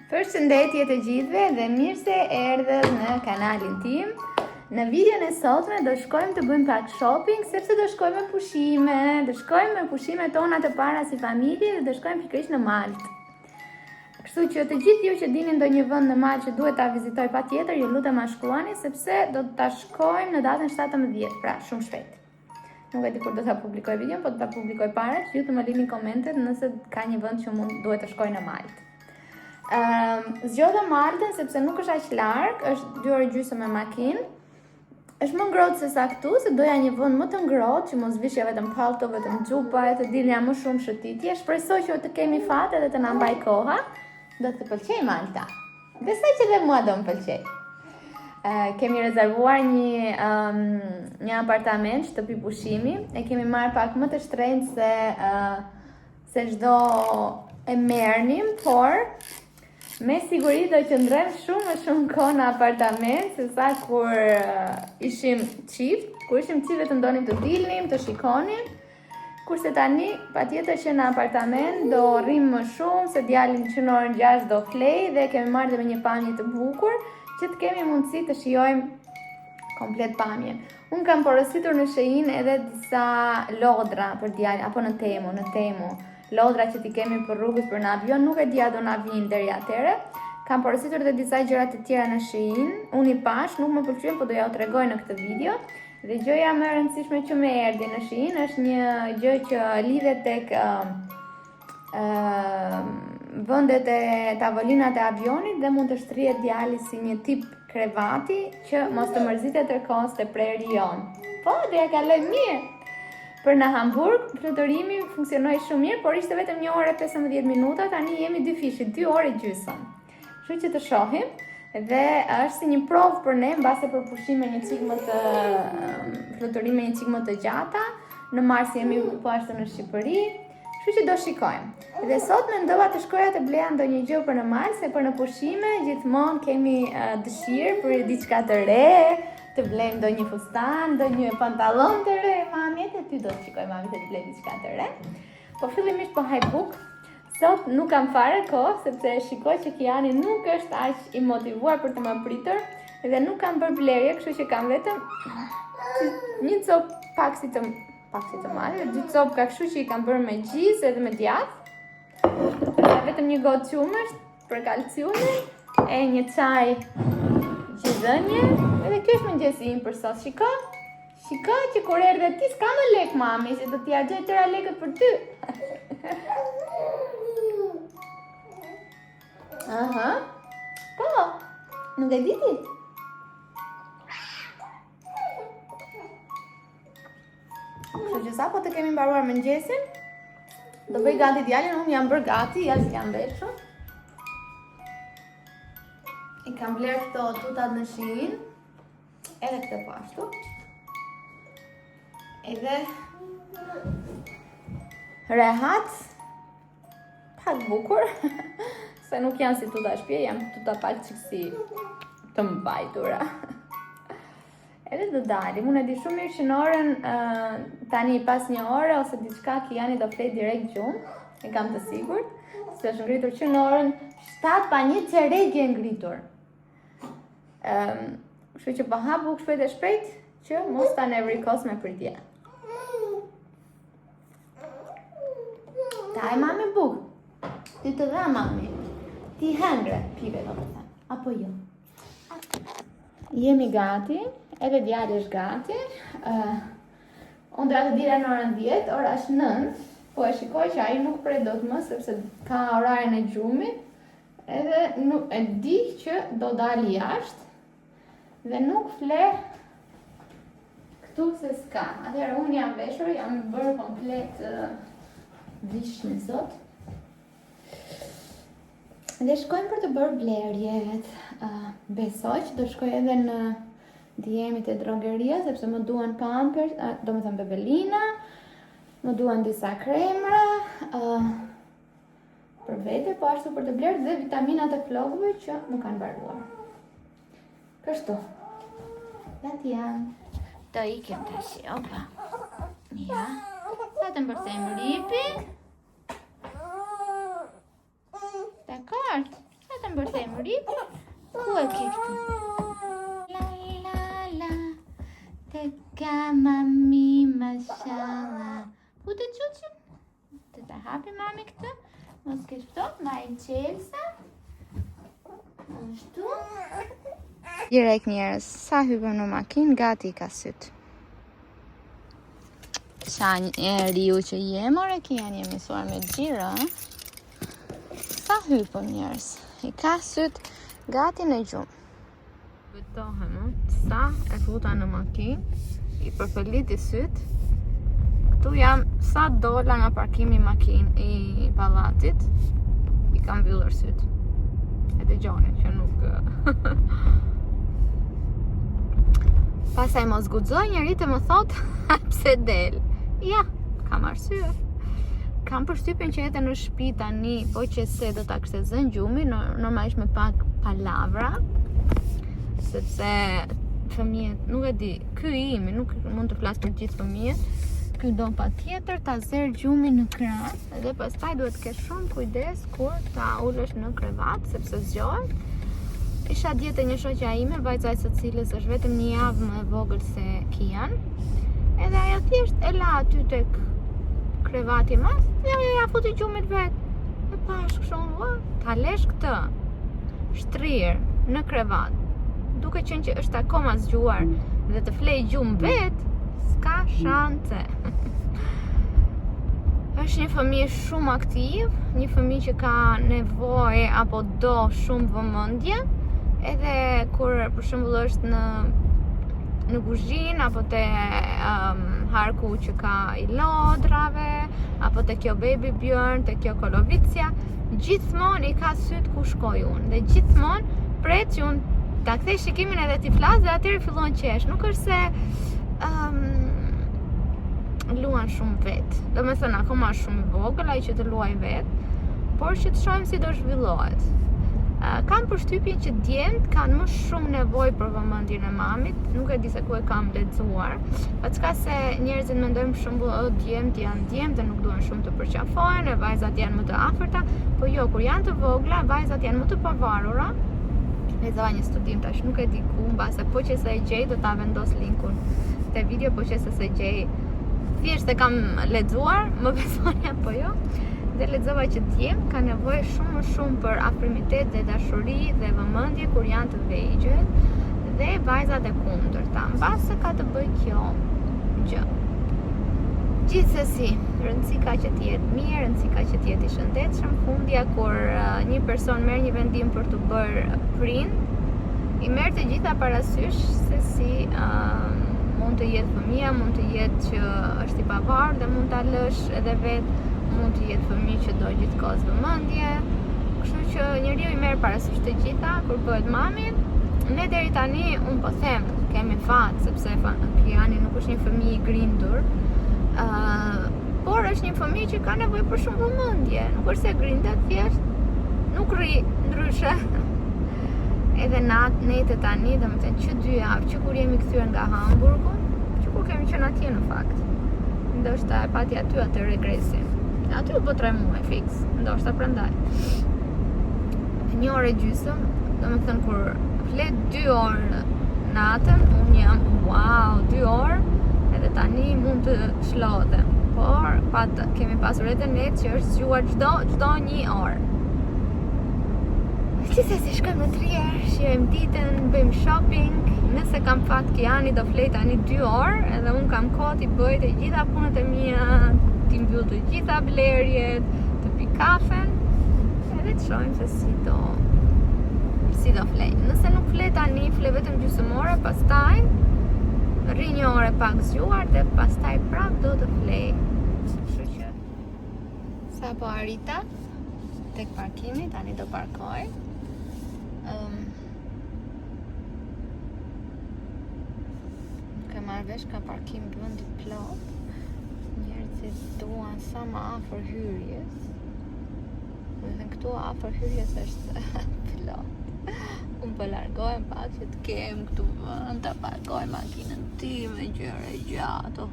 Përshëndetje të gjithëve dhe mirë se erdhët në kanalin tim. Në videon e sotme do shkojmë të bëjmë pak shopping, sepse do shkojmë me pushime. Do shkojmë me pushimet tona të para si familje dhe do shkojmë pikërisht në Maltë. Kështu që të gjithë ju që dini ndonjë vend në Maltë që duhet ta vizitoj patjetër, ju lutem ma shkruani sepse do ta shkojmë në datën 17, pra shumë shpejt. Nuk e di kur do ta publikoj videon, po do ta publikoj para që ju të më lini komentet nëse ka një vend që duhet të shkoj në Maltë. Zgjodha Maltën sepse nuk është aq larg, është 2 orë gjysmë me makinë. Është më ngrohtë se sa këtu, se doja një vend më të ngrohtë që mos vishja vetëm palto, vetëm xhupa, e të dilja më shumë shëtitje. Shpresoj që të kemi fat edhe të na mbaj koha. Do të pëlqej Malta. Besoj që dhe mua do më pëlqej. Kemi rezervuar një apartament, shtëpi pushimi. E kemi marrë pak më të shtrenjtë se çdo e merrnim, por me siguri do qëndrojmë shumë kohë në apartament se sa kur ishim çift. Kur ishim çift vetëm donim të dilnim, të shikonim. Kurse tani patjetër që në apartament do rrim më shumë, se djalin që në orën 6 do flej dhe kemi marrë dhe me një pamje të bukur që të kemi mundësi të shijojmë komplet pamjen. Unë kam porositur në Shein edhe disa lodra për djalin apo në Temu. Lodra që ti kemi për rrugës për në avion, nuk e dia do na vinë deri atëre. Kam porositur edhe disa gjëra të tjera në Shein. Unë i pash, nuk më pëlqyen, po do ja u tregoj në këtë video. Dhe gjëja më e rëndësishme që më erdhi në Shein është një gjë që lidhet tek vendet e tavolinat e avionit dhe mund të shtrihet djali si një tip krevati që mos të mërzitet tërkohës te preri jon. Po, do ja kaloj mirë. Për në Hamburg, fluturimi funksionoi shumë mirë, por ishte vetëm 1 orë e 15 minuta, tani jemi 2 fishi, 2 orë gjysmë. Kështu që të shohim, dhe është si një provë për ne, mbase për pushime një çik më të fluturime një çik më të gjata. Në mars jemi po ashtu në Shqipëri, kështu që do shikojmë. Dhe sot mendova të shkoja të bleja ndonjë gjë për në mars, se për në pushime gjithmonë kemi dëshirë për diçka të re. Të blejmë ndonjë fustan, ndonjë pantallon të re, mami, e ty do të shikoj mami se të blej diçka të re. Po fillimisht po haj buk. Sot nuk kam fare kohë sepse shikoj që Kiani nuk është aq i motivuar për të më pritur dhe nuk kam bërë blerje, kështu që kam vetëm një cop pak si të madhe, 2 copka kështu që i kam bërë me gjizë edhe me djathë. Vetëm një gotë qumësht për kalciumin e një çaj gjizënje. Edhe kjo është mëngjesi im për sot. Shiko që kur erdhe ti s'ka më lek mami, se do t'i harxoj tëra lekët për ty. Aha. Po, nuk e di ti? Kështu që sa po të kemi mbaruar mëngjesin, do bëj gati djalin, unë jam bërë gati, ja s'jam veshur. I kam bler këto tutat në Shein, edhe këtë po ashtu. Edhe rehat, pak bukur, se nuk janë si tuta shpje, janë tuta pak si të mbajtura. Edhe do dalim, unë e di shumë mirë që në orën tani pas 1 ore ose diçka Kiani do flej direkt gjumë, e kam të sigurt, se është ngritur që në orën 7 pa 1 çerek e ngritur. Kështu që po ha buk shpejt që mos ta nevrikos me pritje. Ta e mami buk. Ti të dha mami. Ti hëngre, pive do të them. Apo jo. Jemi gati, edhe djali është gati. Unë doja të dilja në orën 10, ora është 9, po e shikoj që ai nuk prej dot më sepse ka orarin e gjumit. Edhe nuk e di që do dali jashtë. Dhe nuk fle këtu se s'ka. Atëherë unë jam veshur, jam bërë komplet vishnë sot. Dhe shkojmë për të bërë blerjet. Besoj që do shkoj edhe në Djemit e drogeria, sepse më duan Pampers, do me thëmë bebelina, më duan disa kremra, për vete, po ashtu për të blerë dhe vitaminat e flokëve që më kanë mbaruar. Kështu. Gati janë. Do ikem tash, opa. Ja. Sa të mbërthejmë ripin. Dakor. Sa të bërë themrit. Ku e ke këtu? La la la, te ka mami mashallah. Ku të quqin? Të ta hapi mami këtë? Mos ke shtot, ma e qelsa. Ashtu. Direkt njerës, sa hypëm në makinë, gati ka sytë. Qa riu që jemore, ki janë jemisuar me gjira. Sa hypëm njerës, i ka sytë, gati në gjumë. Vëtohem, sa e futa në makinë, i përpëllit i sytë. Këtu jam sa dola nga parkimi makinë i palatit, i kam mbyllur sytë. E dëgjoni që nuk... Pasaj mos guxoj njëri të më thot pse del. Ja, kam arsye. Kam përshtypjen që jete në shtëpi tani, po që se do ta kishte zënë gjumi, normalisht me pak palavra, sepse fëmijët, nuk e di, ky imi, nuk mund të flas për gjithë fëmijët. Ky do patjetër ta zer gjumin në krah, dhe pastaj duhet të kesh shumë kujdes kur ta ulesh në krevat, sepse zgjohet. Isha djetë një shoqja ime, vajza e së cilës është vetëm një javë më e vogël se Kian. Edhe ajo thjesht e la aty tek krevati mas, dhe ajo ja futi gjumit vet. E pash kështu, ta lesh këtë shtrirë në krevat, duke qenë që është akoma zgjuar dhe të flej gjumë vet, s'ka shance. Është një fëmijë shumë aktiv, një fëmijë që ka nevojë apo do shumë vëmendje, edhe kur për shembull është në kuzhinë apo te harku që ka i lodrave, apo te kjo baby björn, te kjo kolovicja, gjithmonë i ka syt ku shkoj unë dhe gjithmonë pret që unë ta kthej shikimin edhe ti flas dhe atëherë fillon qesh. Nuk është se luan shumë vet. Domethënë akoma shumë i vogël ai që të luaj vet, por që të shohim si do zhvillohet. Kam përshtypjen që djemt kanë më shumë nevojë për vëmendjen e mamit, nuk e di se ku e kam lexuar. Paçka se njerëzit mendojnë për shembull, djemt janë djemt dhe nuk duhen shumë të përqafohen, e vajzat janë më të afërta, po jo, kur janë të vogla, vajzat janë më të pavarura. Lexova një studim tash, nuk e di ku, mbase po që se e gjej do ta vendos linkun te video, po që se gjej. Thjesht e kam lexuar, më besoni apo jo? Dhe lexova që djemt ka nevojë shumë më shumë për afrimitet dhe dashuri dhe vëmendje kur janë të vegjël, dhe vajzat e kundërta, mbase ka të bëjë kjo gjë. Gjithsesi, rëndësi ka që të jetë mirë, rëndësi ka që të jetë i shëndetshëm. Fundja kur një person merr një vendim për të bërë prind, i merr të gjitha parasysh se si mund të jetë fëmia, mund të jetë që është i pavarur dhe mund ta lësh edhe vetë, mund të jetë fëmijë që do gjithkohës vëmendje. Kështu që njeriu i merr parasysh të gjitha kur bëhet mami. Ne deri tani un po them, kemi fat sepse Kiani nuk është një fëmijë i grindur, por është një fëmijë që ka nevojë për shumë vëmendje. Nuk është se grindet, thjesht nuk rri ndryshe. Edhe natë tani, domethënë që 2 javë, që kur jemi kthyer nga Hamburgu, që kur kemi qenë atje në fakt. Ndoshta e pati aty atë regresin. Aty u bë 3 muaj fix, ndoshta prandaj. 1 orë e gjysmë, domethënë kur flet 2 orë natën, unë jam wow, 2 orë, edhe tani mund të shlodhem. Por kemi pasur edhe ne që është zgjuar çdo 1 orë. Gjithsesi shkojmë në Trier, shijojmë ditën, bëjmë shopping. Nëse kam fat Kiani do flej tani 2 orë, edhe unë kam kohë t'i bëj të gjitha punët e mia, t'i mbyll të gjitha blerjet, të pi kafen, edhe të shohim se si do flej. Nëse nuk flej tani, flej vetëm gjysmore, pastaj rri 1 orë pak zgjuar dhe pastaj prap do të flej. Kështu që sapo arrita tek parkimi, tani do parkoj. Ka marrë vesh ka parkim vendi plot. Njerëzit duan sa më afër hyrjes. Dhe këtu afër hyrjes është plot. Unë po largohem pak që të kem këtu vend ta parkoj makinën time, gjëra gjatë.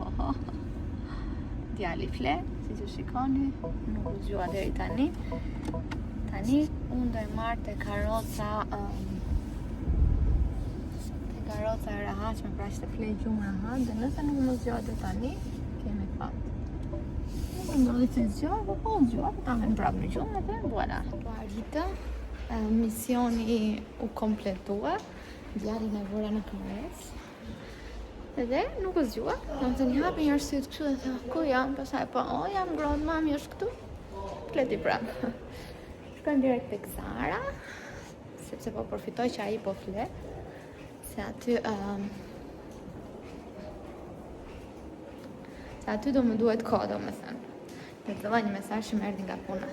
Djali flet, si që shikoni, nuk u zgjua deri tani. Tani Unë do e marrë te karoca e rahatshme, pra që të flej gjumë rahat, dhe nëse nuk më zgjohet dhe tani, kemi fat. Nuk më ndodhi që zgjohet, po zgjohet, ta me prapë në gjumë dhe voilà. Po arritë, misioni u kompletua, djalin e vura në kares. Edhe nuk u zgjua, do të një hapi një arsyet kështu dhe thë, ku jam? Pastaj po, jam ngrohtë, mami është këtu. Fleti prapë. Shkojmë direkt tek Zara, sepse po përfitoj që ai po flet. Se aty do më duhet kohë, domethënë. Dhe të një mesazh që më erdhi nga puna.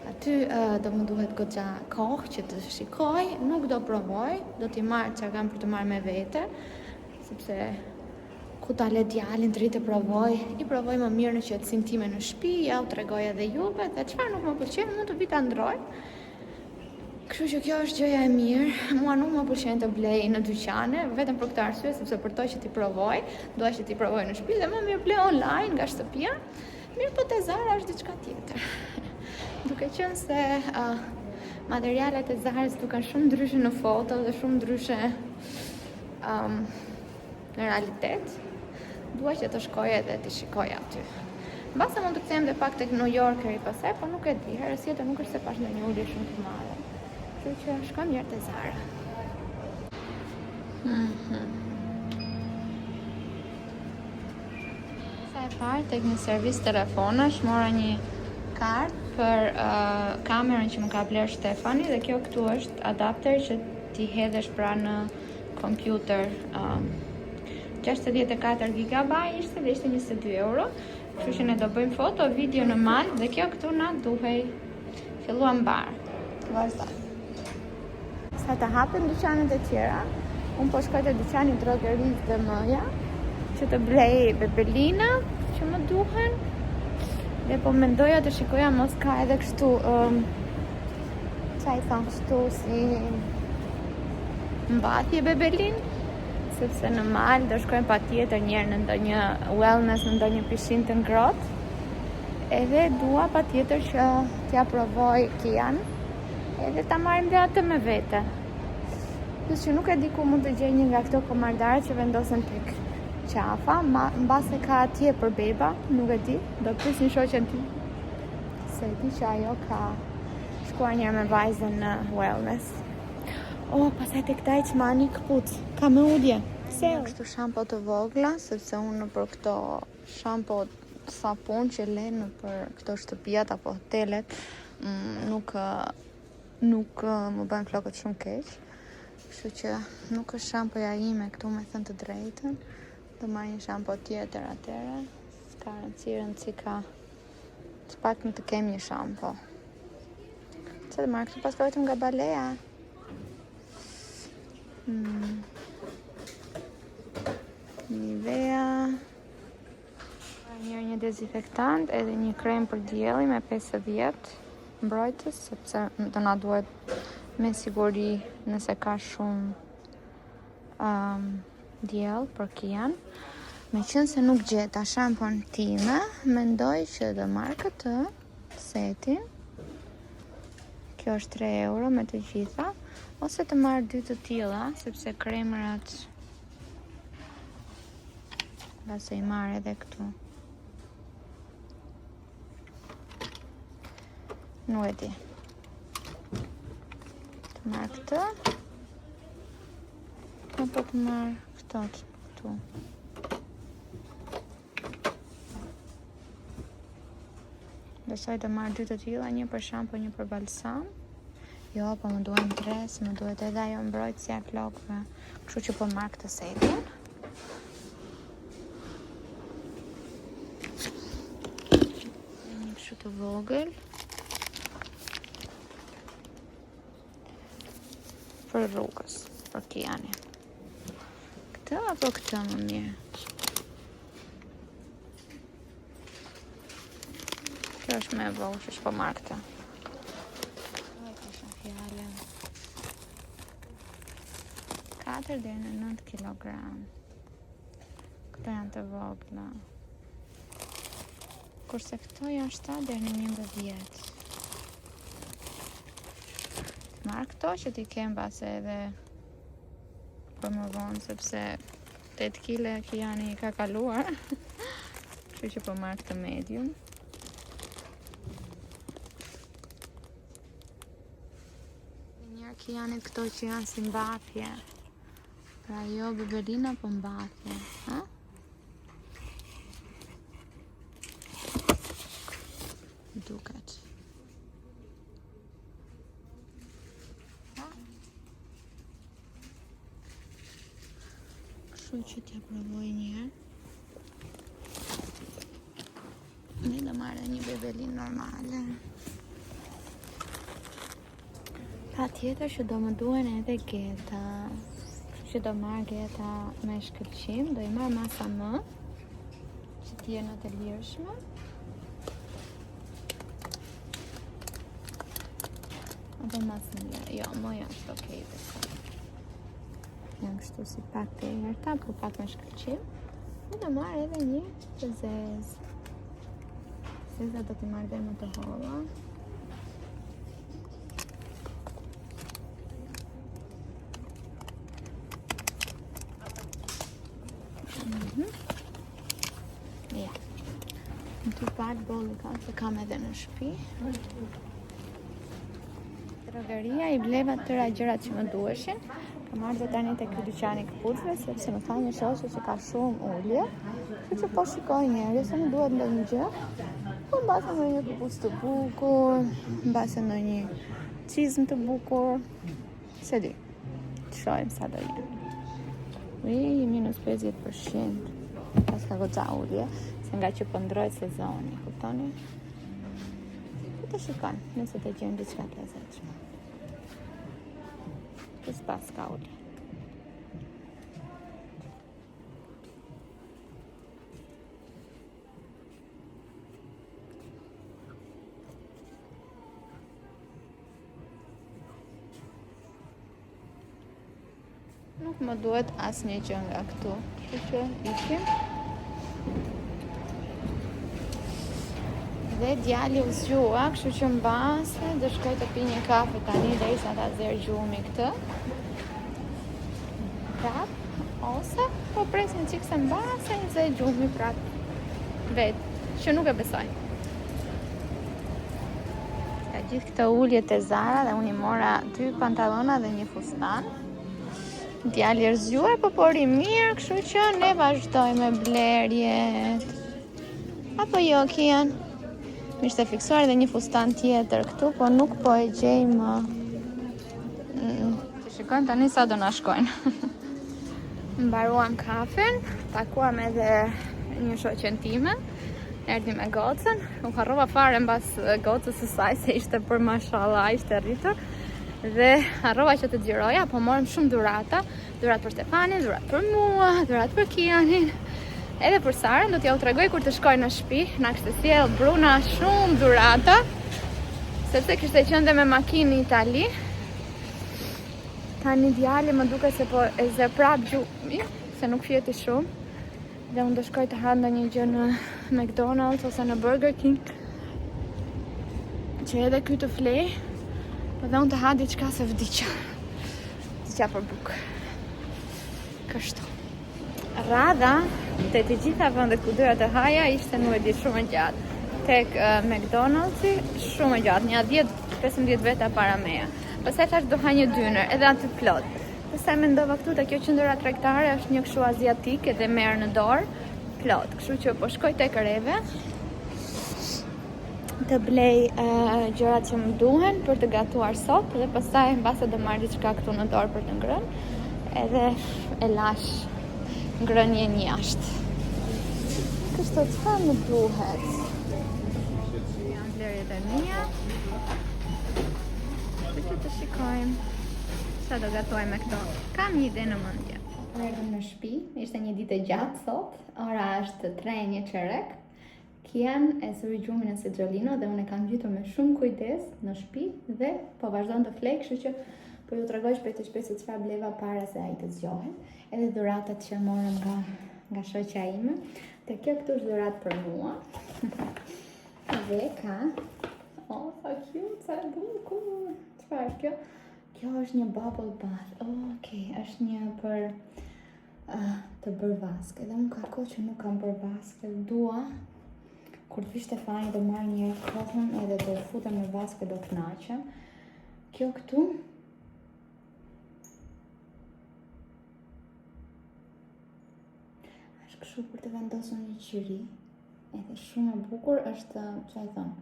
Aty do më duhet goxha kohë që të shikoj, nuk do provoj, do t'i marr çka kam për të marrë me vete, sepse ku ta le djalin të rritë provoj, i provoj më mirë në qetësinë time në shtëpi, ja u tregoj edhe juve, dhe çfarë nuk më pëlqen, mund të vi ta ndroj. Kështu që kjo është gjëja e mirë. Mua nuk më pëlqen të blej në dyqane, vetëm për këtë arsye, sepse për to që ti provoj, dua që ti provoj në shtëpi dhe më mirë blej online nga shtëpia. Mirë, po te Zara është diçka tjetër. Duke qenë se materialet e Zarës duken shumë ndryshe në foto dhe shumë ndryshe në realitet, dua që të shkoj edhe të shikoj aty. Mbase mund të kthehem dhe pak tek New Yorkeri pastaj, po nuk e di, herës tjetër nuk është se pash ndonjë ulje shumë të madhe. Kështu që shkojmë njërë te Zara. Sa e parë tek një servis telefonash, mora një kartë për kamerën që më ka bler Shtefani, dhe kjo këtu është adapter që ti hedhesh pra në kompjuter. 64 GB ishte dhe ishte 22 euro. Kështu që ne do bëjmë foto, video në mal, dhe kjo këtu na duhej. Filluam bar. Vazhdo. Sa të hapim dyqanet e tjera, unë po shkoj te dyqani drogerisë dhe mëja, që të blej bebelina që më duhen, dhe po mendoja të shikoja mos ka edhe kështu, qa i thon kështu si mbathje bebelin, sepse në mal do shkojmë patjetër njerë në ndonjë wellness, në ndonjë pishin të ngrohtë, edhe dua patjetër që t'ja provoj Kian, edhe ta marrim dhe atë me vete. Plus që nuk e di ku mund të gjej një nga këto komardarë që vendosen tek qafa, mbase ka atje për beba, nuk e di, do pris një shoqen ti. Se di që ajo ka shkuar njerë me vajzën në wellness. Pasaj tek Deichmanni këpuc, ka me udje. Se kështu shampo të vogla, sepse unë për këto shampo sapun që le në për këto shtëpijat apo hotelet, nuk më bën flokët shumë keq. Kështu që nuk është shampoja ime këtu, me thënë të drejtën. Do marr një shampo tjetër atëre. S'ka rëndësi ka të pak në të kem një shampo. Që të marrë këtu pas vetëm nga Balea. Nivea. Një dezinfektant edhe një krem për dielli me 50 mbrojtës, sepse do na duhet me siguri nëse ka shumë diell për Kian. Me qenë se nuk gjeta shampon time, mendoj që do marr këtë setin. Kjo është 3 euro me të gjitha, ose të marr 2 të tilla, sepse kremrat se i marr edhe këtu. Nuk e di. Të marr këtë, apo të marr këto këtu. Besoj të marr 2 të tilla, një për shampo, një për balsam. Jo, po më duhen 3, se më duhet edhe ajo mbrojtësja e flokëve. Kështu që po marr këtë setin. Një kështu të vogël. Për rrugës, për Kiani. Këtë apo këtë më mirë? Kjo është me vogël, që po marr këtë. Kështë në fjallën 4 deri në 9 kilogram. Këto janë të vogla. Kurse këto janë 7 deri në 11. marrë këto që t'i kem pas edhe për më vonë, sepse 8 kg Kiani ka kaluar. Kështu që po marrë këtë medium. Njërë Kianit këto që janë si mbathje. Pra jo bebelina, po mbathje. Ha? Duket. Kështu që t'ja provoj njëherë. Ne do marrë një bebelin normale. Pa tjetër që do më duen edhe geta. Kështu që do marrë geta me shkëlqim. Do i marrë masa më, që t'jenë në të lirshme. Apo mas një, jo, më është okej dhe ka. Janë kështu si pak të erta, po pak me shkëlqim. Dhe do marrë edhe një të zezë. Zeza do t'i marrë dhe më të holla. Ja. Në të pak bolli ka, se kam edhe në shtëpi. Drogeria i bleva tëra gjërat që më duheshin. Kam ardhur tani te ky dyqani i këpucëve, sepse më tha një shoqe që ka shumë ulje. Kështu që po shikoj njëherë se më duhet ndonjë gjë. Po mbase ndonjë këpucë të bukur, mbase ndonjë çizm të bukur. Se di. Të shohim sa do jenë. Minus 50%. Pas ka goxha ulje, se nga që po ndroi sezoni, kuptoni? Të shikojmë, nëse të gjejmë diçka të lezetshme. Plus pas ka ulje. Nuk më duhet asnjë gjë nga këtu, kështu që ikim. Dhe djali u zgjua, kështu që mbase do shkoj të pi një kafe tani derisa ta zerë gjumi këtë. Prap, ose po pres një çik se mbase i zerë gjumi prap. Vetë, që nuk e besoj. Ka gjithë këto ulje te Zara dhe unë i mora 2 pantallona dhe një fustan. Djali është zgjuar, po pori mirë, kështu që ne vazhdojmë me blerjet. Apo jo, Kian? Mishte fiksuar edhe një fustan tjetër këtu, po nuk po e gjej më. Të shikojmë tani sa do na shkojnë. Mbaruam kafen, takuam edhe një shoqen time, erdhi me gocën, u harrova fare mbas gocës së saj se ishte për mashallah, ishte rritur. Dhe harrova që të xhiroja, po morëm shumë dhurata, dhurat për Stefanin, dhurat për mua, dhurat për Kianin. Edhe për Sarën do t'ja u tregoj kur të shkoj në shtëpi, na kishte sjell Bruna shumë dhurata, sepse kishte qenë me makinë në Itali. Tani djali më duket se po e zë prap gjumi, se nuk fjeti shumë. Dhe unë do shkoj të ha ndonjë gjë në McDonald's ose në Burger King, që edhe ky të flej. Dhe unë të ha diçka se vdiqa. Diçka për bukë. Kështu. Radha te të gjitha vendet ku doja të haja ishte nuk e di shumë e gjatë. Tek McDonald's shumë e gjatë, një 10-15 veta para meja. Pastaj thash do ha një dyner, edhe aty plot. Pastaj mendova këtu te kjo qendra tregtare është një kështu aziatike dhe merr në dorë, plot. Kështu që po shkoj tek Reve të blej gjërat që më duhen për të gatuar sot dhe pastaj mbase do marr diçka këtu në dorë për të ngrënë. Edhe e lash ngrënien jashtë. Kështu çfarë më duhet? Janë blerjet e mia. Të shikojmë sa do gatuaj me këto. Kam një ide në mendje. Erdhëm në shtëpi, ishte një ditë e gjatë sot. Ora është 3:01. Kian e suri gjumin e Segjolino dhe unë e kam gjetur me shumë kujdes në shtëpi dhe po vazhdon të flej, kështu që po ju tregoj shpejt e shpejt se çfarë bleva para se ai të zgjohet. Edhe dhuratat që morëm nga shoqja ime. Te kjo këtu është dhuratë për mua. Dhe ka, oh, sa cute, sa bukur. Çfarë është kjo? Kjo është një bubble bath. Okej, është një për të bërë vaske. Dhe unë ka kohë që nuk kam bërë vaske. Dua, kur të vishte Fani do marrë një kohën edhe do futem në vaske do kënaqem. Kjo këtu është kështu për të vendosur një qiri. Edhe shumë e bukur është, çfarë thon?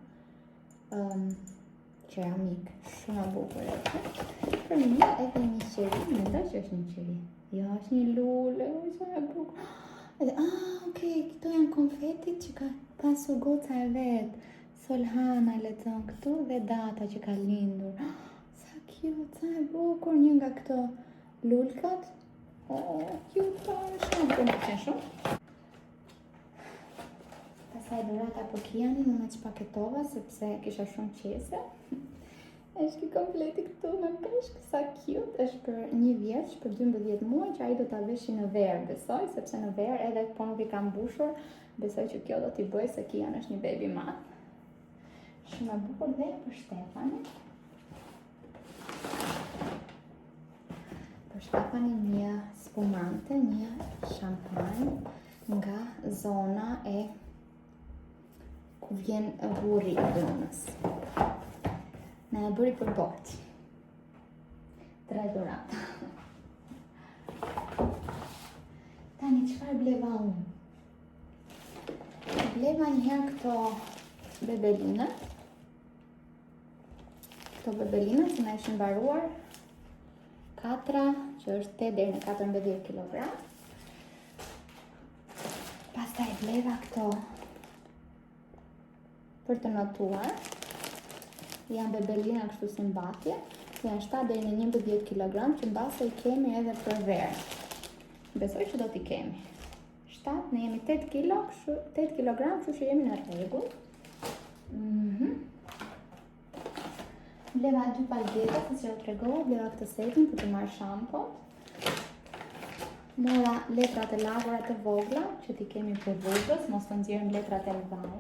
Keramik, shumë e bukur është. Për mua edhe një qiri, mendoj që është një qiri. Jo, është një lule, shumë e bukur. Edhe, okej, këto janë konfetit që ka pasur goca e vet. Solhana lexon këtu dhe data që ka lindur. Sa cute, sa e bukur, një nga këto lulkat. Cute, shumë më pëlqen shumë. Pastaj dhurata për Kianin unë që paketova sepse kisha shumë qese. Është ky kompleti këtu me peshk, sa cute, është për një vjeç, për 12 muaj që ai do ta veshi në verë, besoj, sepse në verë edhe po nuk i ka mbushur, besoj që kjo do t'i bëj se Kian është një baby madh. Shumë e bukur dhe për Shtefani. Për Shtefani një spumante, një shampanj nga zona e ku vjen burri i dhunës. Na e bëri për botë. 3 dhurata. Tani çfarë bleva unë? Bleva njëherë këto bebelina. Këto bebelina që na ishin mbaruar 4, që është 8 deri në 14 kg. Pastaj bleva këto për të notuar. Janë bebelina kështu si mbathje, janë 7 deri në 11 kg që mbase i kemi edhe për verë. Besoj që do t'i kemi. 7, ne jemi 8 kg, kështu që jemi në rregull. Bleva 2 palgeta, si që o tregova, bleva këtë setin për të marrë shampo. Mora letrat e lagura të vogla, që t'i kemi për vulpës, mos të nxjerrim letrat e mëdha.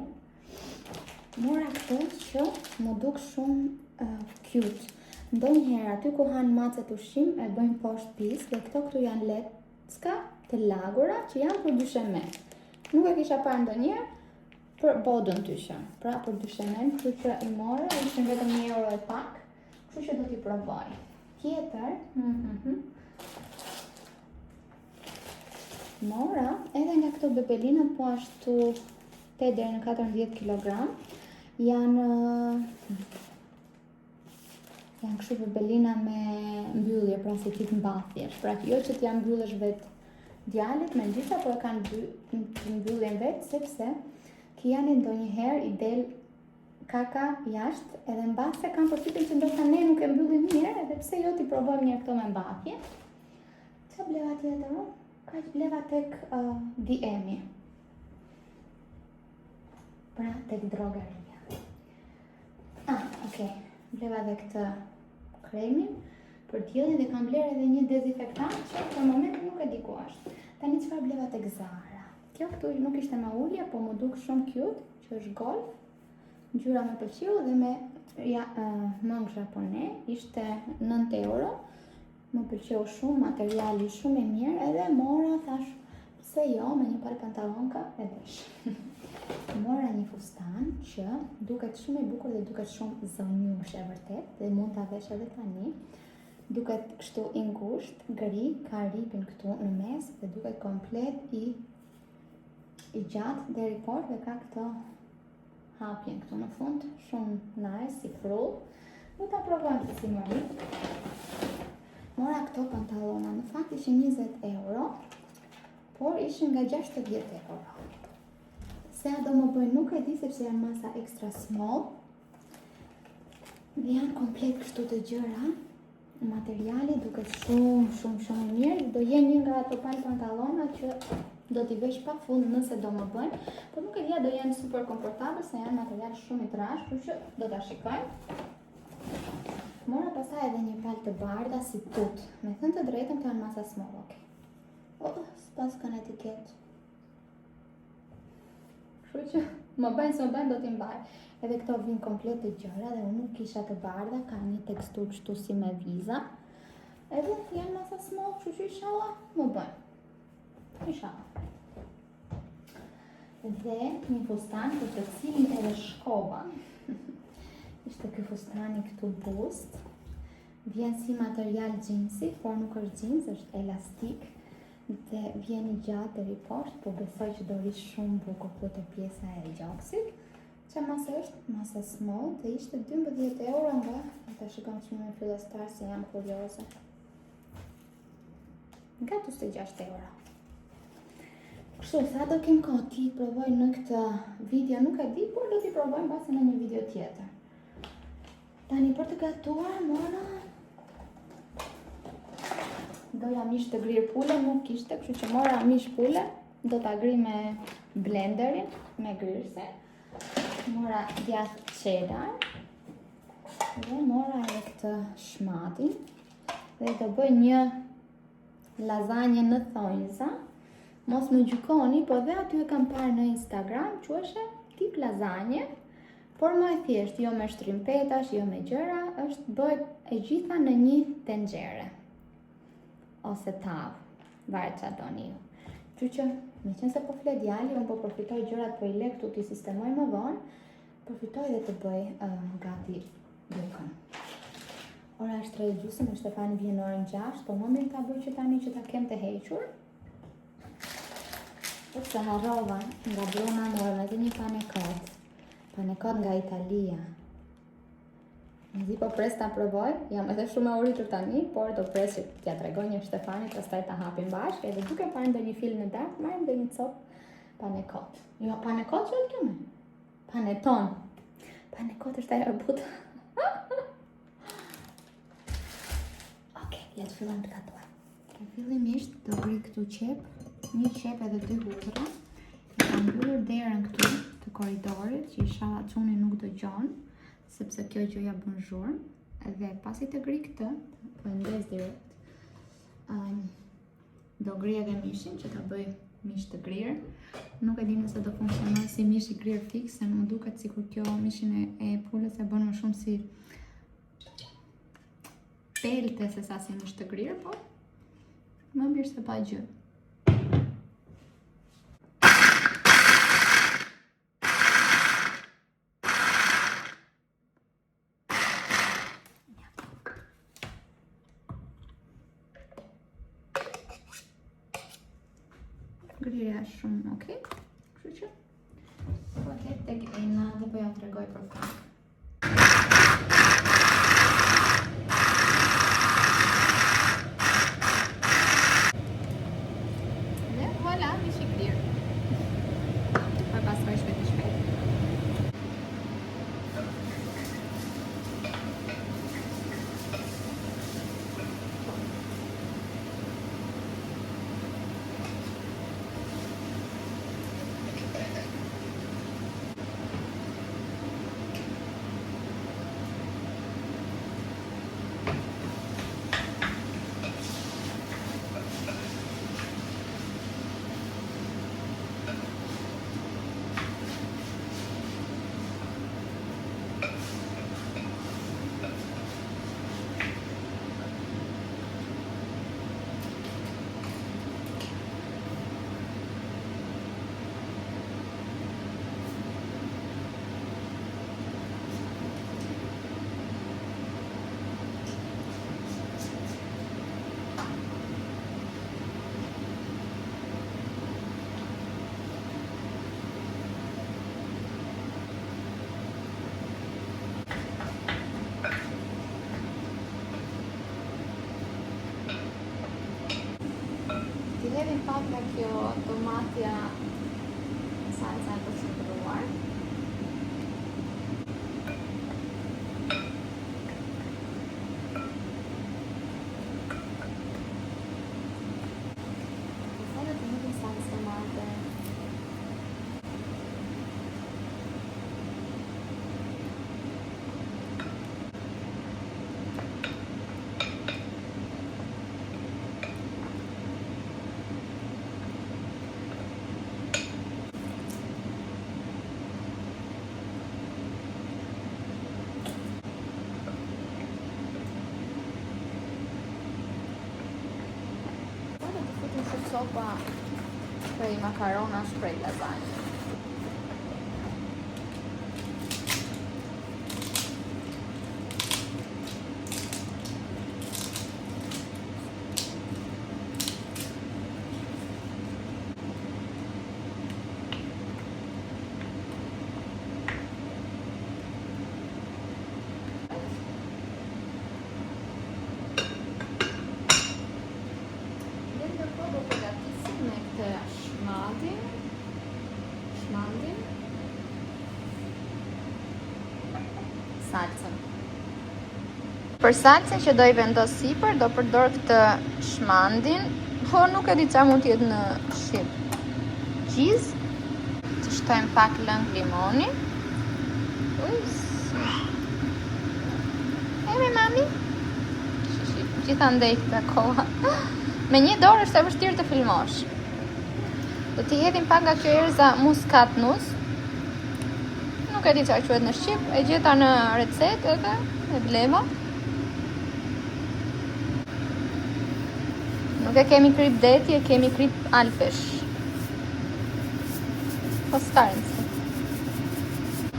Mora këto që më duk shumë cute. Ndonjëherë aty ku han macet ushqim e bëjmë poshtë pisk dhe këto këtu janë lecka të lagura që janë për dysheme. Nuk e kisha parë ndonjëherë për bodën tyshe. Pra për dyshemen, kështu që i mora, ishin vetëm €1 e pak, kështu që do t'i provoj. Tjetër, mora edhe nga këto bebelinat po ashtu 8 deri në 14 kg. Janë kështu bebelina me mbyllje, pra si tip mbathjesh. Pra jo që t'ja mbyllesh vetë djalit me gjitha, por e kanë mbylljen vetë, sepse Kiani ndonjëherë i del kaka jashtë, edhe mbase kanë përshtypjen që ndoshta ne nuk e mbyllim mirë, edhe pse jo t'i provojmë një këto me mbathje. Çfarë bleva tjetër? Kaq bleva tek DM-i. Pra tek drogaria. Okej, bleva dhe këtë kremin për diellin dhe kam bler edhe një dezinfektant që për momentin nuk e di ku është. Tani çfarë bleva tek Zara? Kjo këtu nuk ishte me ulje, po më duk shumë cute, që është golf. Ngjyra më pëlqeu dhe me mong japone, ishte 9 euro. Më pëlqeu shumë, materiali shumë i mirë, edhe mora thash pse jo me një palë pantallonka e vesh. Mora një fustan që duket shumë i bukur dhe duket shumë zonjush e vërtet dhe mund ta vesh edhe tani. Duket kështu i ngushtë, gri, ka ripin këtu në mes dhe duket komplet i gjatë deri poshtë dhe ka këto hapjen këtu në fund, shumë nice, si frull. Do ta provojmë si më ri. Mora këto pantallona, në fakt ishin 20 euro, por ishin nga 60 euro. Se do më bëjnë nuk e di sepse janë masa extra small dhe janë komplet kështu të gjëra. Materiali duket shumë i mirë. Do jenë një nga ato palë pantallona që do t'i vesh pa fund nëse do më bëjnë, por nuk e dia do jenë super komfortabël se janë material shumë i trashë, kështu që do ta shikojmë. Mora pastaj edhe një palë të bardha si tut. Me thënë të drejtën këto janë masa small, okay. S'pas kanë etiket. Kështu që Më bëjnë se më bëjnë do t'i mbaj. Edhe këto vinë komplet të gjëra dhe unë nuk kisha të bardha, ka një tekstur kështu si me viza. Edhe janë masa small, kështu që inshallah më bëjnë. Inshallah. Dhe një fustan për të cilin edhe shkova. Ishte ky fustani këtu bust. Vjen si material gjinsi, por nuk është gjins, është elastik. Dhe vjen i gjatë deri poshtë, po besoj që do vi shumë bukur këtu te pjesa e gjoksit. Që masa është? Masa small dhe ishte 12 euro nga, ta shikojmë çmimin fillestar se jam kurioze. Nga 26 euro. Kështu, sa do kem kohë ti provoj në këtë video, nuk e di, por do t'i provojmë base në një video tjetër. Tani për të gatuar, mora doja mish të grirë pule, nuk kishte, kështu që mora mish pule, do t'a gri me blenderin, me grirëse. Mora djath cheddar dhe mora edhe këtë shmatin dhe do bëj një lazanje në thonjza. Mos më gjykoni, po dhe aty e kam parë në Instagram, quheshe tip lazanje, por më e thjesht, jo me shtrimpetash, jo me gjëra, është bëhet e gjitha në një tenxhere ose tavë, varet çfarë doni ju. Kështu që, meqense po flet djali, unë po përfitoj gjërat po i lë këtu t'i sistemoj më vonë, përfitoj dhe të bëj gati bukën. Ora është 3:30, me Shtefani vjen në orën 6, po më mirë ta bëj që tani që ta kem të hequr. Se harrova nga Bruna morëm edhe një panekot nga Italia. Nëzi po pres ta provoj, jam edhe shumë e uritur tani, por do pres që t'ja tregoj një Shtefani, pastaj ta hapim bashkë, edhe duke parë ndonjë film në darkë, marrim ndonjë copë panekot. Jo, panekot që kjo me? Paneton. Panekot është ajo e butë. Okej, le të fillojmë të gatuar. Fillimisht do bëj këtu qep, një qep edhe 2 hudhra. E kam mbyllur derën këtu të korridorit, që inshallah çuni nuk dëgjon, sepse kjo gjëja bën zhurmë. Edhe pasi të gri këtë, po e ndes direkt. Do gri edhe mishin që ta bëj mish të grirë. Nuk e di nëse do funksionoj si mish i grirë fix, se më duket sikur kjo mishin e pulës e bën më shumë si pelte se sa si mish të grirë, po më mirë se pa gjë. Grirja është shumë okay, kështu që po tek ena dhe po ja tregoj për fakt. Dhe voilà, mish i grirë. Pa pastroj shpejt. Hedhim pak nga kjo tomatja salsa e përshëndruar. Pastaj do të hedhim salsë tomate. sopa prej makaronash prej lasagnes. Salcën. Për salcën që do i vendos sipër, do përdor këtë shmandin, por nuk e di çfarë mund të jetë në shqip. Gjiz, të shtojmë pak lëng limoni. Eme mami. Gjithandej këtë koha. Me një dorë është e vështirë të filmosh. Do t'i hedhim pak nga kjo erza muskatnus. Nuk e di çfarë quhet në shqip, e gjeta në recetë edhe e bleva. Nuk e kemi krip deti, e kemi krip alpesh. Po starën si.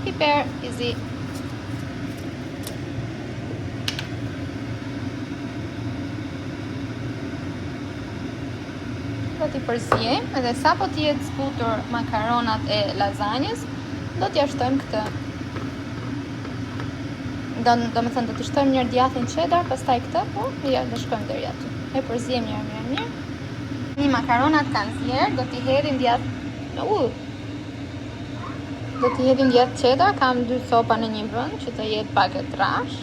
Piper i zi. Do t'i përziem edhe sa po t'i jetë zbutur makaronat e lasagnes, do t'ja shtojmë këtë. Do me thënë, do t'i shtojmë njërë djathin cheddar, pastaj këtë, po, ja, do shkojmë deri aty. E përziem mirë. Një makaronat kanë zjerë, do t'i hedhim djath... Do t'i hedhim djath cheddar, kam 2 sopa në një vend, që të jetë pak e trash.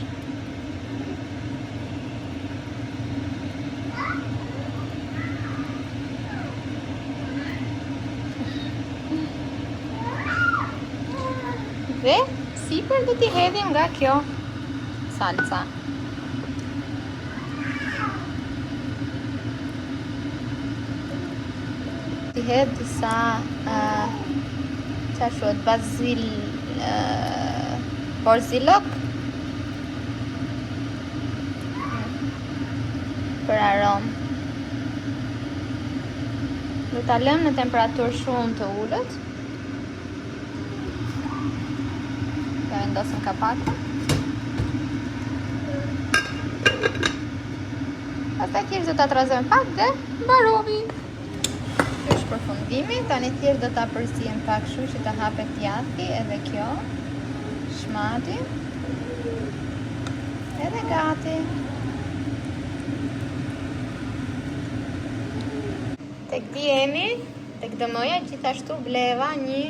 Dhe sipër do t'i hedhim nga kjo salca. T'i hedh disa bazil borzilok për aromë. Do ta lëm në temperaturë shumë të ulët. Ja vendosëm kapakun. Pastaj thjesht do ta trazojmë pak dhe mbarovi. Ky është përfundimi. Tani thjesht do ta përzijem pak kështu që të hapet djathi edhe kjo. Shmati. Edhe gati. Tek dijeni, tek dëmoja gjithashtu bleva një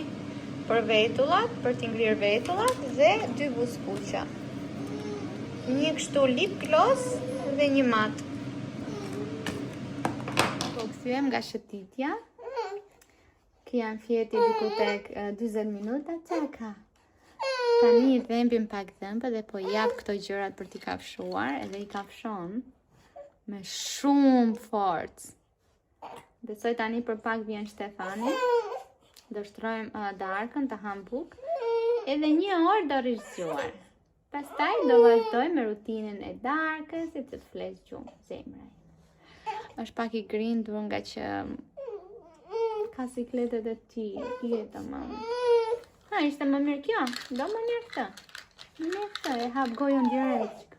për vetullat, për t'i ngrirë vetullat dhe 2 buskuqa. Një kështu lip gloss dhe një mat. Po kthyem nga shëtitja. Kë janë fjeti diku tek 40 minuta, çaka. Tani i dhembim pak dhëmbë dhe po jap këto gjërat për t'i kafshuar, edhe i kafshon me shumë forcë. Besoj tani për pak vjen Shtefani. Do shtrojmë darkën të hambuk. Edhe 1 orë do rishgjuar. Pastaj do vazhdojmë me rutinën e darkës, si të fles gjumë, zemra. Është pak i grindur nga që ka sikletet e ti, jetë mamë. Ha, ishte më mirë kjo? Do më mirë këtë? Më mirë këtë, e hap gojën direkt.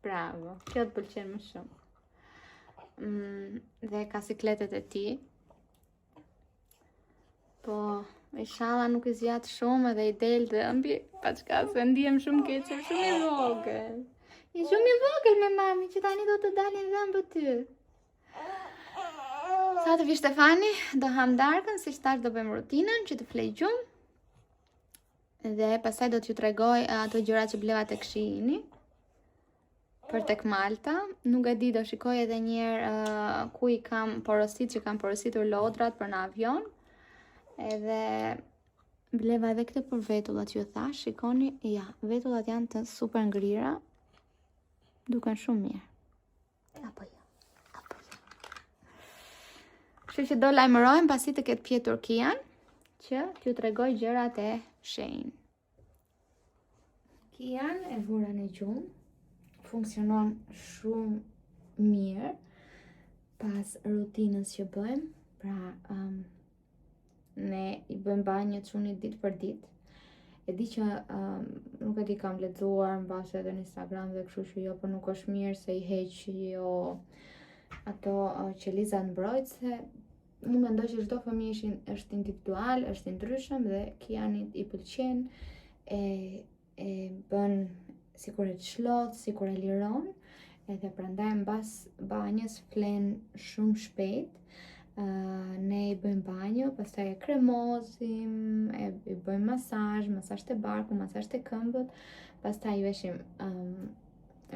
Bravo, kjo të pëlqen më shumë. Dhe ka sikletet e ti. Po, inshallah nuk i zjat shumë edhe i del dhe ëmbi, pa qka se ndihem shumë keqe, shumë i vogël. I shumë i vogël me mami, që tani do të dalin dhëmbë ty. Sa të vi Shtefani, do ham darkën, si shtash do bëjmë rutinën, që të flej gjumë. Dhe pasaj do t'ju tregoj ato gjëra që bleva tek Shein për tek Malta. Nuk e di, do shikoj edhe njerë ku i kam porosit, që kam porositur lodrat për në avion. Edhe bleva edhe këtë për vetullat, ju thash, shikoni, ja, vetullat janë të super ngrira, duken shumë mirë. Apo jo. Kështu që do lajmërojmë pasi të ketë pjetur Kian, që t'ju tregoj gjërat e Shein. Kian e vura në gjumë, funksionon shumë mirë pas rutinës që bëjmë. Pra, ne i bëjmë banjë çunit ditë për ditë. E di që nuk e di, kam lexuar mbase edhe në Instagram dhe kështu që jo, po nuk është mirë se i heq jo ato qeliza mbrojtëse. Unë mendoj që çdo fëmijë është individual, është i ndryshëm dhe Kianit i pëlqen, e bën sikur e çlodh, sikur e liron, edhe prandaj mbas banjës flen shumë shpejt. Ne i bëjmë banjo, pastaj e kremozim, i bëjmë masazh të barku, masazh të këmbët, pastaj i veshim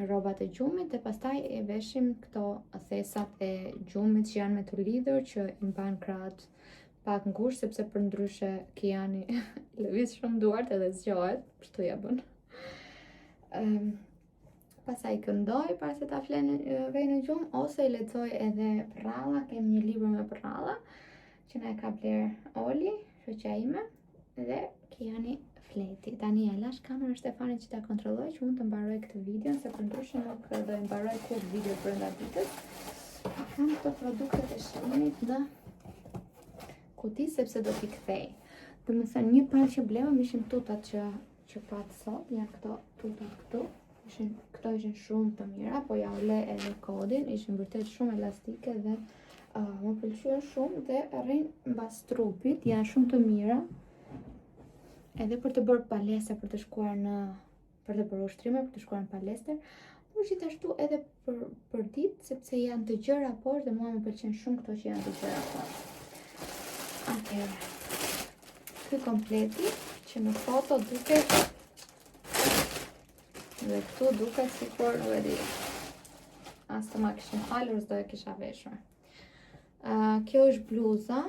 rrobat e gjumit dhe pastaj e veshim këto thesat e gjumit që janë me të lidhur, që i mban krahët pak ngushtë, sepse për ndryshe Kiani lëviz shumë duart edhe zgjohet, kështu ja bën. Pastaj këndoj para se ta flen vej në gjumë, ose i lexoj edhe prralla. Kem një libër me prralla që na e ka bler Oli, shoqja ime, dhe Kiani fleti. Tani e lash kamerën Stefanit që ta kontrolloj që unë të mbaroj këtë video, se për ndryshe nuk do e mbaroj kur video brenda ditës. Kam këto produktet e shënimit në kuti sepse do t'i kthej. Domethënë një palë që bleva ishin tutat që pat sot, janë këto tutat këtu. Këto ishin shumë të mira, po ja u le edhe kodin, ishin vërtet shumë elastike dhe më pëlqyen shumë dhe rrin mbas trupit, janë shumë të mira. Edhe për të bërë palestër, për të shkuar për të bërë ushtrime, për të shkuar në palestër, por gjithashtu edhe për ditë, sepse janë të gjëra poshtë dhe mua më pëlqen shumë këto që janë të gjëra poshtë. Atëherë, ky kompleti që në foto duket dhe këtu duket sikur nuk e di. As të ma kishin falur, s'do e kisha veshur. Kjo është bluza,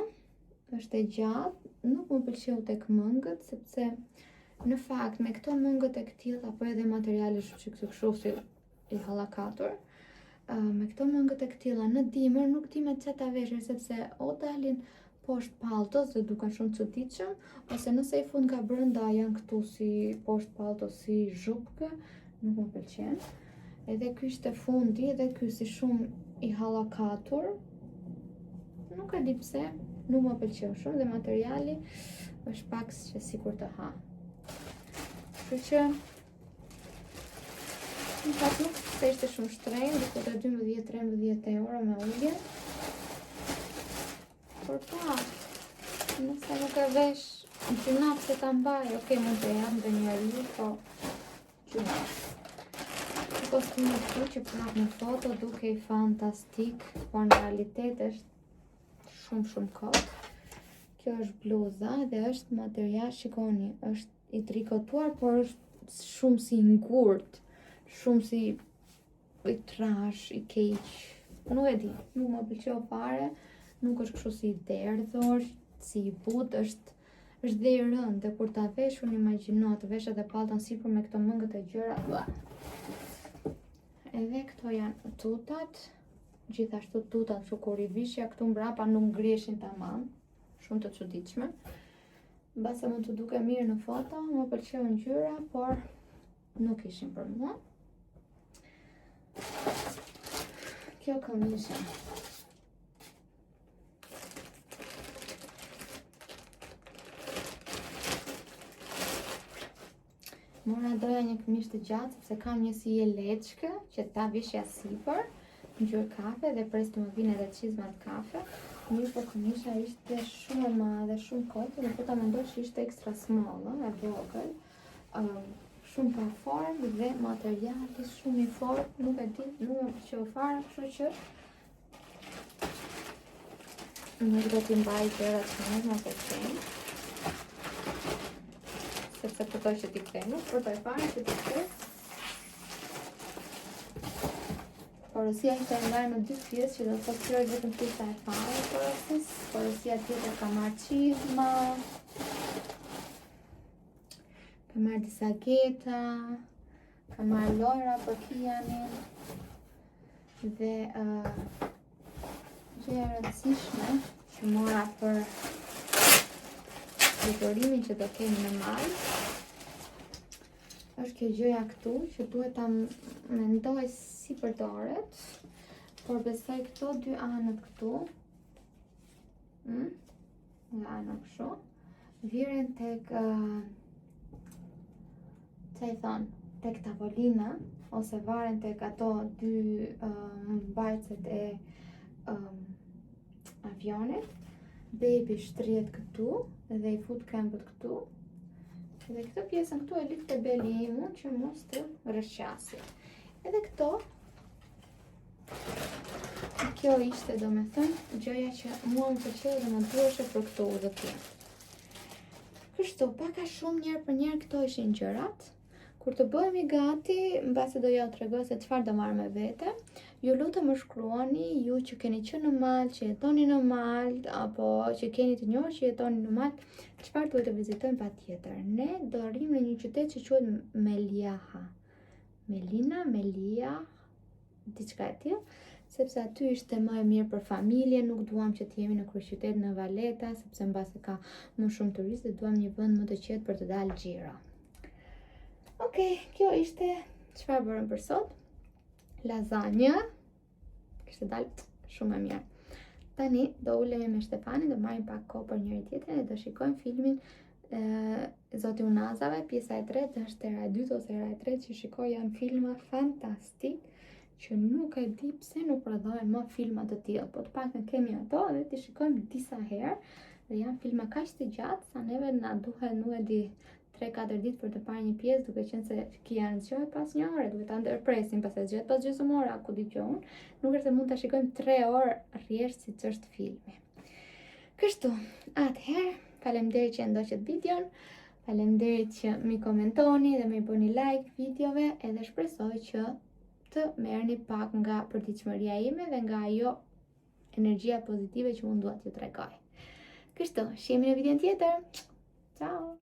është e gjatë, nuk më pëlqeu tek mëngët, sepse në fakt me këto mëngët e këtilla, apo edhe materiale që kështu si i hallakatur, me këto mëngët e këtilla në dimër nuk di me çfarë ta veshë, sepse o dalin poshtë palltos dhe duken shumë çuditshëm, ose nëse i fund nga brenda janë këtu si poshtë palltos si zhupkë, nuk më pëlqen. Edhe ky ishte fundi, edhe ky si shumë i hallakatur. Nuk e di pse, nuk më pëlqeu shumë dhe materiali është pak që sikur të ha. Kështu që në fakt nuk se ishte shumë shtrenjtë, diku te 12-13 euro me ulje. Por pa, nëse nuk e vesh gjunaf se ta mbaj, okej, mund të jam dhe njeri, po gjunaf. Kostumi këtu që prap në foto duke i fantastik, por në realitet është shumë kot. Kjo është bluza dhe është material, shikoni, është i trikotuar, por është shumë si ngurt, shumë si i trash, i keq. Nuk e di, nuk më pëlqeu fare, nuk është kështu si i derdhur, si i but, është dhe i rëndë, dhe kur ta vesh unë imagjino të vesh edhe pallton sipër me këto mëngët e gjëra. Edhe këto janë tutat, gjithashtu tutat që kur i vishja këtu mbrapa nuk ngriheshin tamam, shumë të çuditshme. Mbase mund të duke mirë në foto, më pëlqeu ngjyra, por nuk ishin për mua. Kjo këmisha. Mora doja një këmishë të gjatë, sepse kam një si e leçkë, që ta vishja sipër, ngjyrë kafe dhe pres të më vinë edhe çizmat kafe. Mirë, po këmisha ishte shumë e madhe, shumë kotë, dhe po ta mendosh ishte extra small, e vogël. Shumë pa formë dhe materiali shumë i fortë, nuk e di, nuk më pëlqeu fare, kështu që nuk do t'i mbaj gjërat që nuk më pëlqejnë. Sepse përdoj që t'i kthej, nuk përdoj fare që t'i kthej. Porosia ishte e ndarë në 2 pjesë, që do të qiroj vetëm pjesa e parë e porosis. Porosia tjetër ka marrë çizma, ka marrë disa geta, ka marrë lojra për Kianin, dhe gjëja e rëndësishme që mora për dekorimi që do kemi në maj, është kjo gjëja këtu, që duhet ta mendoj si përdoret. por besoj këto dy anët këtu, nga ana kështu, viren tek, që i thonë, tek tavolina, ose varen tek ato dy mbajtëset e avionit. Baby shtrihet këtu dhe i fut këmbët këtu. Dhe këtë pjesën këtu e lidh te beli imu që mos të rrëshqasi. Edhe këto, kjo ishte domethënë gjëja që mua më pëlqeu dhe më duheshe për këto udhëtim. Kështu, paka shumë njërë për njërë këto ishin gjërat. Kur të bëhemi gati, mbasi do ja t'rregoj se çfarë do marr me vete, ju lutem më shkruani ju që keni qenë në Maltë, që jetoni në Maltë, apo që keni të njohur që jetoni në Maltë, çfarë duhet të vizitojmë patjetër. Ne do arrijmë në një qytet që quhet Meliaha. Melia, diçka e tillë, sepse aty ishte më e mirë për familje, nuk duam që të jemi në kryeqytet në Valeta, sepse mbasi ka më shumë turistë, duam një vend më të qetë për të dalë xhiro. Okej, kjo ishte çfarë bërëm për sot. Lazanja. Kishte dalë shumë e mirë. Tani do ulemi me Shtefanin, do marrim pak kohë për njëri tjetrin dhe do shikojmë filmin Zoti Unazave, pjesa e tretë, është era e dytë ose era e tretë që shikoj, janë filma fantastik që nuk e di pse nuk prodhohen më filma të tillë, po të paktën kemi ato dhe ti shikojmë disa herë dhe janë filma kaq të gjatë sa neve na duhet, nuk e di, 3-4 ditë për të parë një pjesë, duke qenë se kia në zgjohet pas një ore, duhet ta ndërpresim, pastaj zgjohet pas gjysmore, ku di që unë, nuk është se mund ta shikojmë 3 orë rresht siç është filmi. Kështu, atëherë, faleminderit që ndoqët videon, faleminderit që mi komentoni dhe mi bëni like videove, edhe shpresoj që të merrni pak nga përditshmëria ime dhe nga ajo energjia pozitive që unë dua t'ju tregoj. Kështu, shihemi në videon tjetër. Ciao!